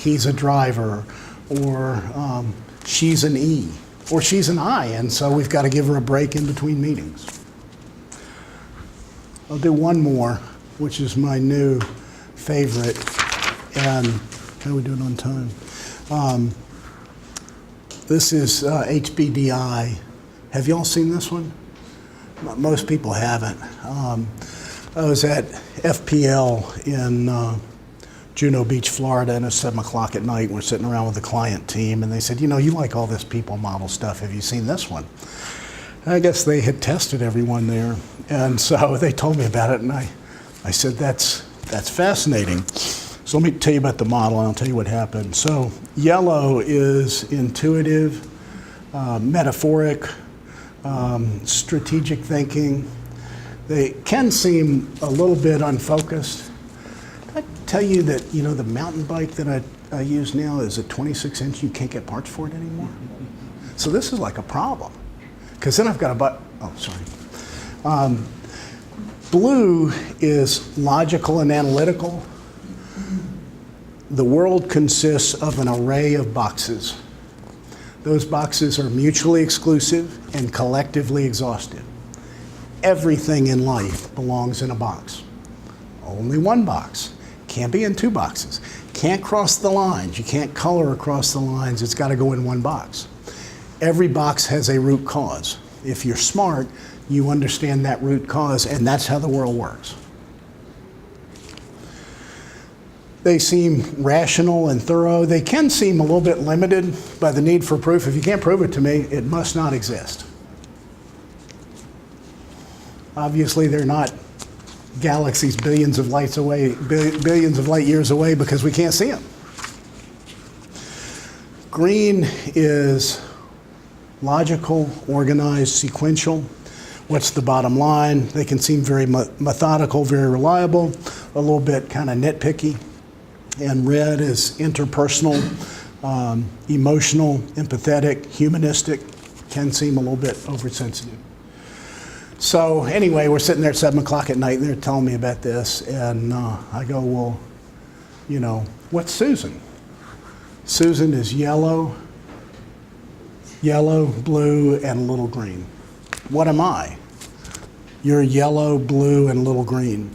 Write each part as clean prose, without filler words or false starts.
he's a driver, or she's an E, or she's an I, and so we've got to give her a break in between meetings. I'll do one more, which is my new favorite, and how are we doing on time? This is HBDI. Have y'all seen this one? Most people haven't. I was at FPL in Juno Beach, Florida, and it's 7 o'clock at night. We're sitting around with the client team, and they said, you know, you like all this people model stuff. Have you seen this one? I guess they had tested everyone there, and so they told me about it, and I said, that's fascinating. So let me tell you about the model, and I'll tell you what happened. So yellow is intuitive, metaphoric, strategic thinking. They can seem a little bit unfocused. Did I tell you that, you know, the mountain bike that I use now is a 26-inch, you can't get parts for it anymore? So this is like a problem. Because then I've got blue is logical and analytical. The world consists of an array of boxes. Those boxes are mutually exclusive and collectively exhaustive. Everything in life belongs in a box. Only one box. Can't be in two boxes. Can't cross the lines. You can't color across the lines. It's got to go in one box. Every box has a root cause. If you're smart, you understand that root cause, and that's how the world works. They seem rational and thorough. They can seem a little bit limited by the need for proof. If you can't prove it to me, it must not exist. Obviously, they're not galaxies billions of light years away because we can't see them. Green is logical, organized, sequential. What's the bottom line? They can seem very methodical, very reliable, a little bit kind of nitpicky. And red is interpersonal, emotional, empathetic, humanistic, can seem a little bit oversensitive. So anyway, we're sitting there at 7 o'clock at night, and they're telling me about this, and I go, well, you know, what's Susan? Susan is yellow, blue, and a little green. What am I? You're yellow, blue, and a little green.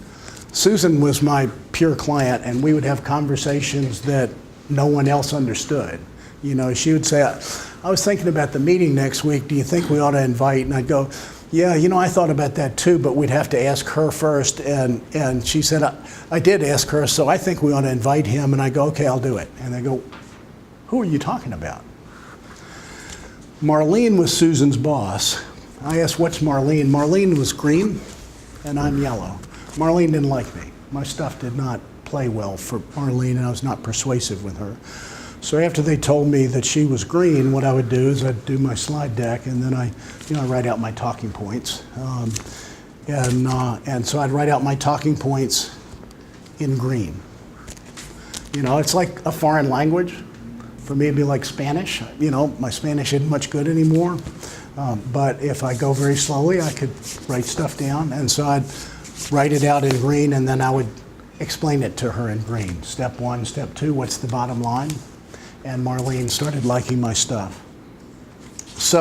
Susan was my pure client, and we would have conversations that no one else understood. You know, she would say, I was thinking about the meeting next week. Do you think we ought to invite? And I'd go, yeah, you know, I thought about that too, but we'd have to ask her first. And she said, I did ask her, so I think we ought to invite him. And I go, okay, I'll do it. And they go, who are you talking about? Marlene was Susan's boss. I asked, what's Marlene? Marlene was green, and I'm yellow. Marlene didn't like me. My stuff did not play well for Marlene, and I was not persuasive with her. So after they told me that she was green, what I would do is I'd do my slide deck, and then I write out my talking points. And so I'd write out my talking points in green. You know, it's like a foreign language. For me, it'd be like Spanish. You know, my Spanish isn't much good anymore. But if I go very slowly, I could write stuff down. And so I'd write it out in green, and then I would explain it to her in green. Step one, step two, what's the bottom line? And Marlene started liking my stuff.